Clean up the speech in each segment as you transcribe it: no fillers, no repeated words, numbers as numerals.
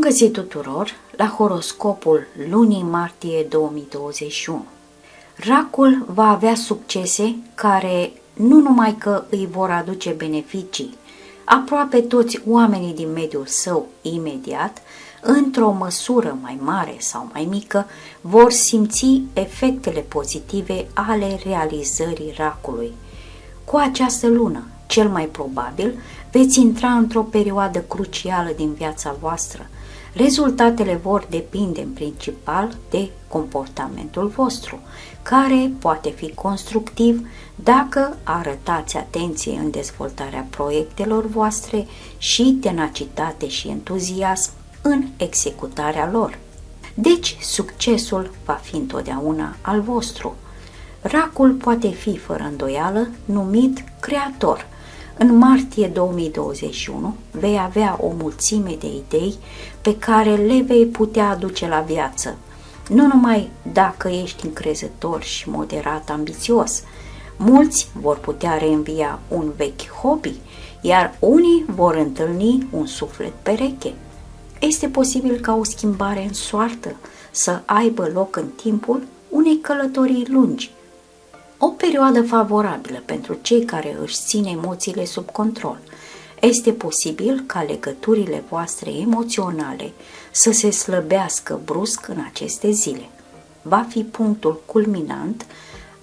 găsit tuturor la horoscopul lunii martie 2021. Racul va avea succese care nu numai că îi vor aduce beneficii, aproape toți oamenii din mediul său imediat, într-o măsură mai mare sau mai mică, vor simți efectele pozitive ale realizării racului. Cu această lună, cel mai probabil, veți intra într-o perioadă crucială din viața voastră. Rezultatele vor depinde în principal de comportamentul vostru, care poate fi constructiv dacă arătați atenție în dezvoltarea proiectelor voastre și tenacitate și entuziasm în executarea lor. Deci, succesul va fi întotdeauna al vostru. Racul poate fi, fără îndoială, numit creator. În martie 2021 vei avea o mulțime de idei pe care le vei putea aduce la viață, nu numai dacă ești încrezător și moderat ambițios. Mulți vor putea reînvia un vechi hobby, iar unii vor întâlni un suflet pereche. Este posibil ca o schimbare în soartă să aibă loc în timpul unei călătorii lungi. O perioadă favorabilă pentru cei care își țin emoțiile sub control. Este posibil ca legăturile voastre emoționale să se slăbească brusc în aceste zile. Va fi punctul culminant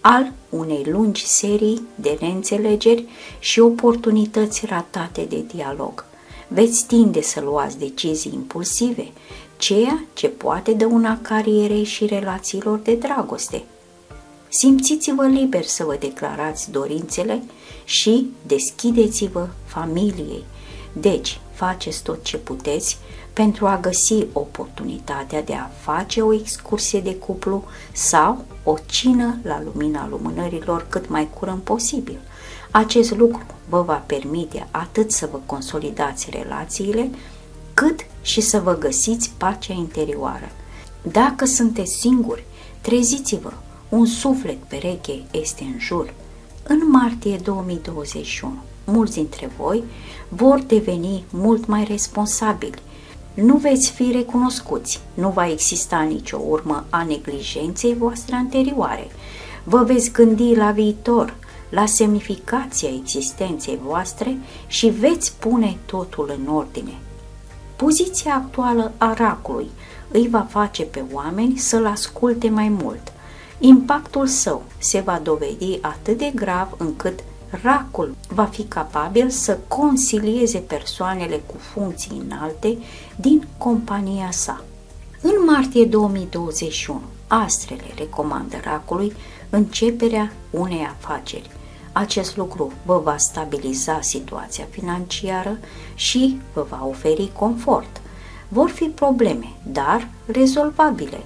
al unei lungi serii de neînțelegeri și oportunități ratate de dialog. Veți tinde să luați decizii impulsive, ceea ce poate dăuna carierei și relațiilor de dragoste. Simțiți-vă liberi să vă declarați dorințele și deschideți-vă familiei. Deci, faceți tot ce puteți pentru a găsi oportunitatea de a face o excursie de cuplu sau o cină la lumina lumânărilor cât mai curând posibil. Acest lucru vă va permite atât să vă consolidați relațiile, cât și să vă găsiți pacea interioară. Dacă sunteți singuri, treziți-vă! Un suflet pereche este în jur. În martie 2021, mulți dintre voi vor deveni mult mai responsabili. Nu veți fi recunoscuți, nu va exista nicio urmă a neglijenței voastre anterioare. Vă veți gândi la viitor, la semnificația existenței voastre și veți pune totul în ordine. Poziția actuală a racului îi va face pe oameni să-l asculte mai mult. Impactul său se va dovedi atât de grav încât racul va fi capabil să consilieze persoanele cu funcții înalte din compania sa. În martie 2021, astrele recomandă racului începerea unei afaceri. Acest lucru vă va stabiliza situația financiară și vă va oferi confort. Vor fi probleme, dar rezolvabile.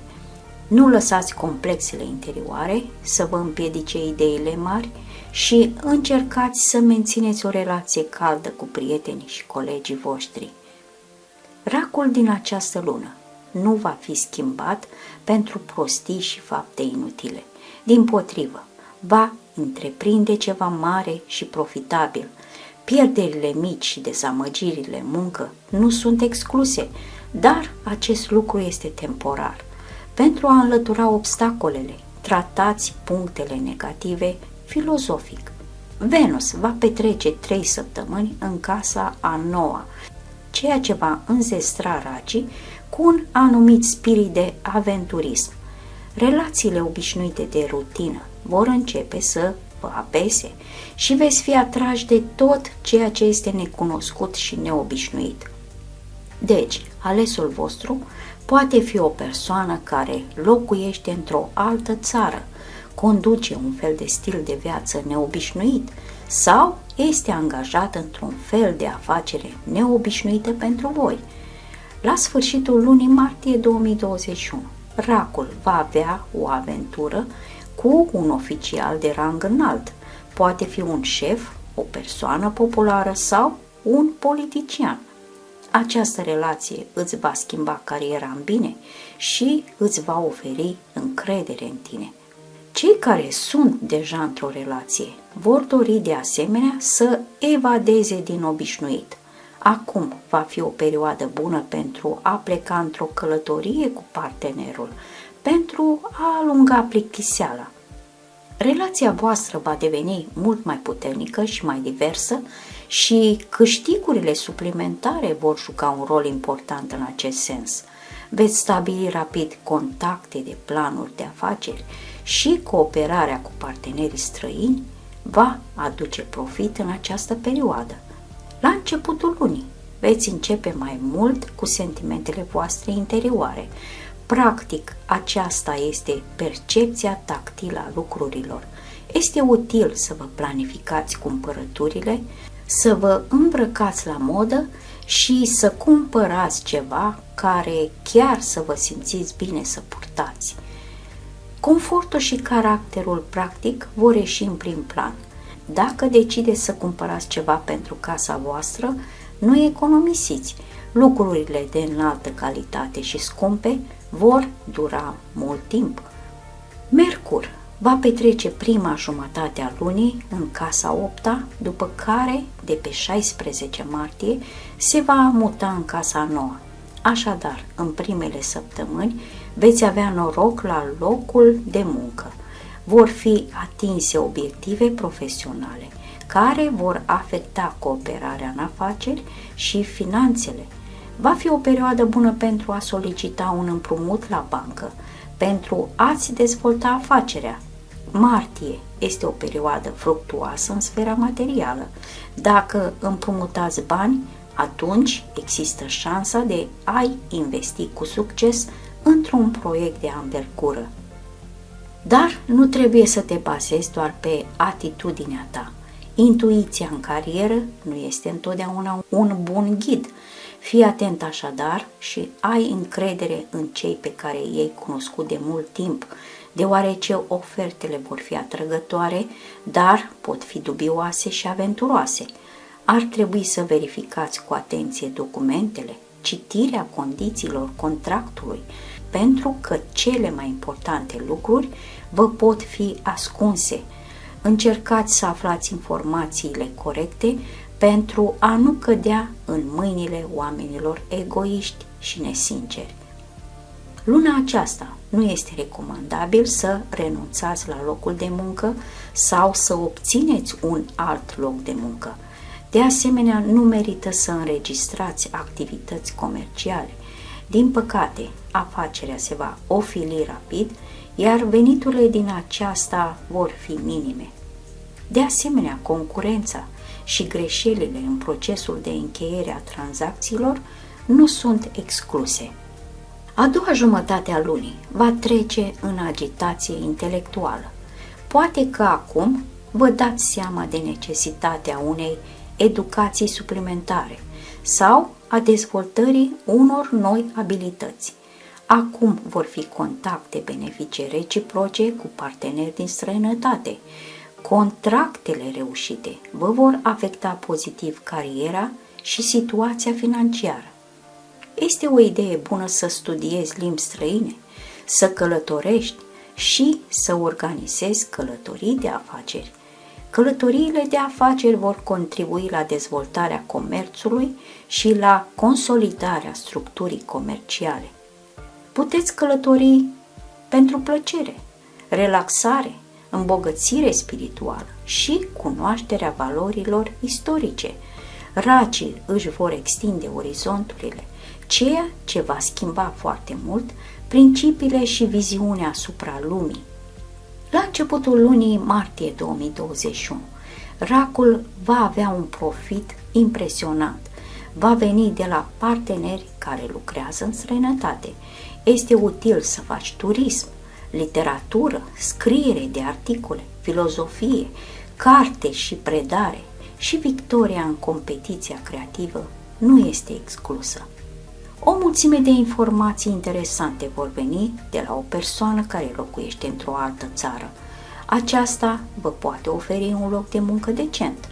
Nu lăsați complexele interioare să vă împiedice ideile mari și încercați să mențineți o relație caldă cu prietenii și colegii voștri. Racul din această lună nu va fi schimbat pentru prostii și fapte inutile. Dimpotrivă, va întreprinde ceva mare și profitabil. Pierderile mici și dezamăgirile în muncă nu sunt excluse, dar acest lucru este temporar. Pentru a înlătura obstacolele, tratați punctele negative filozofic. Venus va petrece 3 săptămâni în casa a 9-a, ceea ce va înzestra racii cu un anumit spirit de aventurism. Relațiile obișnuite de rutină vor începe să vă apese și veți fi atrași de tot ceea ce este necunoscut și neobișnuit. Deci, alesul vostru poate fi o persoană care locuiește într-o altă țară, conduce un fel de stil de viață neobișnuit sau este angajat într-un fel de afacere neobișnuită pentru voi. La sfârșitul lunii martie 2021, racul va avea o aventură cu un oficial de rang înalt. Poate fi un șef, o persoană populară sau un politician. Această relație îți va schimba cariera în bine și îți va oferi încredere în tine. Cei care sunt deja într-o relație vor dori de asemenea să evadeze din obișnuit. Acum va fi o perioadă bună pentru a pleca într-o călătorie cu partenerul, pentru a alunga plictiseala. Relația voastră va deveni mult mai puternică și mai diversă și câștigurile suplimentare vor juca un rol important în acest sens. Veți stabili rapid contacte de planuri de afaceri și cooperarea cu partenerii străini va aduce profit în această perioadă. La începutul lunii veți începe mai mult cu sentimentele voastre interioare. Practic, aceasta este percepția tactilă a lucrurilor. Este util să vă planificați cumpărăturile, să vă îmbrăcați la modă și să cumpărați ceva care chiar să vă simțiți bine să purtați. Confortul și caracterul practic vor ieși în prim plan. Dacă decideți să cumpărați ceva pentru casa voastră, nu economisiți. Lucrurile de înaltă calitate și scumpe vor dura mult timp. Mercur va petrece prima jumătate a lunii în casa 8-a, după care, de pe 16 martie, se va muta în casa 9-a. Așadar, în primele săptămâni veți avea noroc la locul de muncă. Vor fi atinse obiective profesionale care vor afecta cooperarea în afaceri și finanțele. Va fi o perioadă bună pentru a solicita un împrumut la bancă, pentru a-ți dezvolta afacerea. Martie este o perioadă fructuoasă în sfera materială. Dacă împrumutați bani, atunci există șansa de a-i investi cu succes într-un proiect de anvergură. Dar nu trebuie să te bazezi doar pe atitudinea ta. Intuiția în carieră nu este întotdeauna un bun ghid. Fii atent așadar și ai încredere în cei pe care i-ai cunoscut de mult timp, deoarece ofertele vor fi atrăgătoare, dar pot fi dubioase și aventuroase. Ar trebui să verificați cu atenție documentele, citirea condițiilor contractului, pentru că cele mai importante lucruri vă pot fi ascunse. Încercați să aflați informațiile corecte pentru a nu cădea în mâinile oamenilor egoiști și nesinceri. Luna aceasta nu este recomandabil să renunțați la locul de muncă sau să obțineți un alt loc de muncă. De asemenea, nu merită să înregistrați activități comerciale. Din păcate, afacerea se va ofili rapid, iar veniturile din aceasta vor fi minime. De asemenea, concurența și greșelile în procesul de încheiere a tranzacțiilor nu sunt excluse. A doua jumătate a lunii va trece în agitație intelectuală. Poate că acum vă dați seama de necesitatea unei educații suplimentare sau a dezvoltării unor noi abilități. Acum vor fi contacte benefice reciproce cu parteneri din străinătate. Contractele reușite vă vor afecta pozitiv cariera și situația financiară. Este o idee bună să studiezi limbi străine, să călătorești și să organizezi călătorii de afaceri. Călătoriile de afaceri vor contribui la dezvoltarea comerțului și la consolidarea structurii comerciale. Puteți călători pentru plăcere, relaxare, îmbogățire spirituală și cunoașterea valorilor istorice. Racii își vor extinde orizonturile, ceea ce va schimba foarte mult principiile și viziunea asupra lumii. La începutul lunii martie 2021, Racul va avea un profit impresionant. Va veni de la parteneri care lucrează în străinătate. Este util să faci turism, literatură, scriere de articole, filozofie, carte și predare, și victoria în competiția creativă nu este exclusă. O mulțime de informații interesante vor veni de la o persoană care locuiește într-o altă țară. Aceasta vă poate oferi un loc de muncă decent.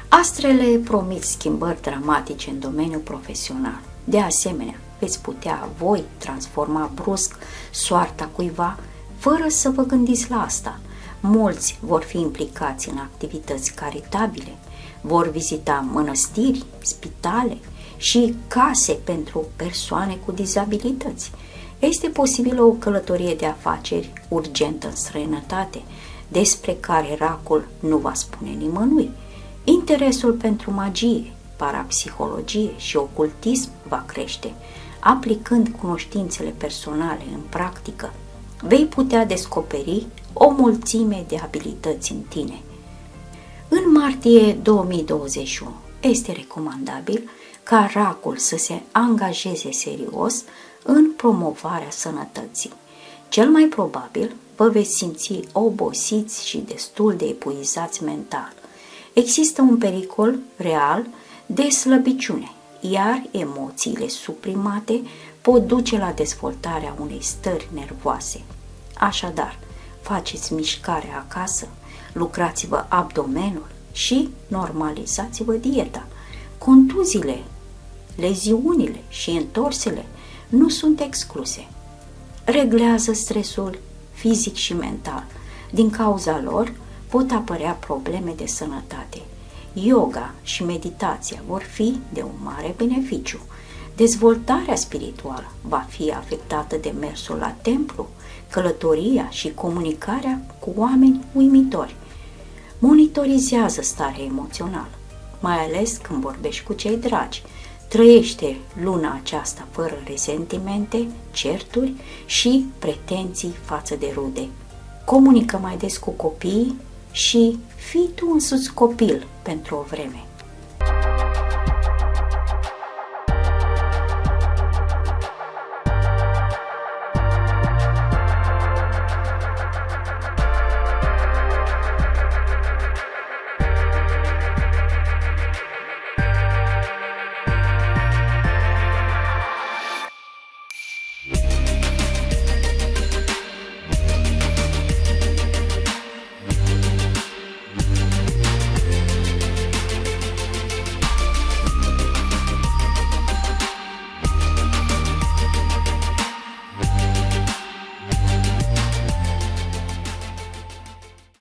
Astrele promit schimbări dramatice în domeniul profesional. De asemenea, veți putea voi transforma brusc soarta cuiva fără să vă gândiți la asta. mulți vor fi implicați în activități caritabile, vor vizita mănăstiri, spitale și case pentru persoane cu dizabilități. Este posibilă o călătorie de afaceri urgentă în străinătate, despre care Racul nu va spune nimănui. Interesul pentru magie, parapsihologie și ocultism va crește. Aplicând cunoștințele personale în practică, vei putea descoperi o mulțime de abilități în tine. În martie 2021 este recomandabil ca Racul să se angajeze serios în promovarea sănătății. Cel mai probabil vă veți simți obosiți și destul de epuizați mental. Există un pericol real de slăbiciune, iar emoțiile suprimate pot duce la dezvoltarea unei stări nervoase. Așadar, faceți mișcare acasă, lucrați-vă abdomenul și normalizați-vă dieta. Contuziile, leziunile și întorsele nu sunt excluse. Reglează stresul fizic și mental. Din cauza lor pot apărea probleme de sănătate. Yoga și meditația vor fi de un mare beneficiu. Dezvoltarea spirituală va fi afectată de mersul la templu, călătoria și comunicarea cu oameni uimitori. Monitorizează starea emoțională, mai ales când vorbești cu cei dragi. Trăiește luna aceasta fără resentimente, certuri și pretenții față de rude. Comunică mai des cu copiii și fii tu însuți copil pentru o vreme.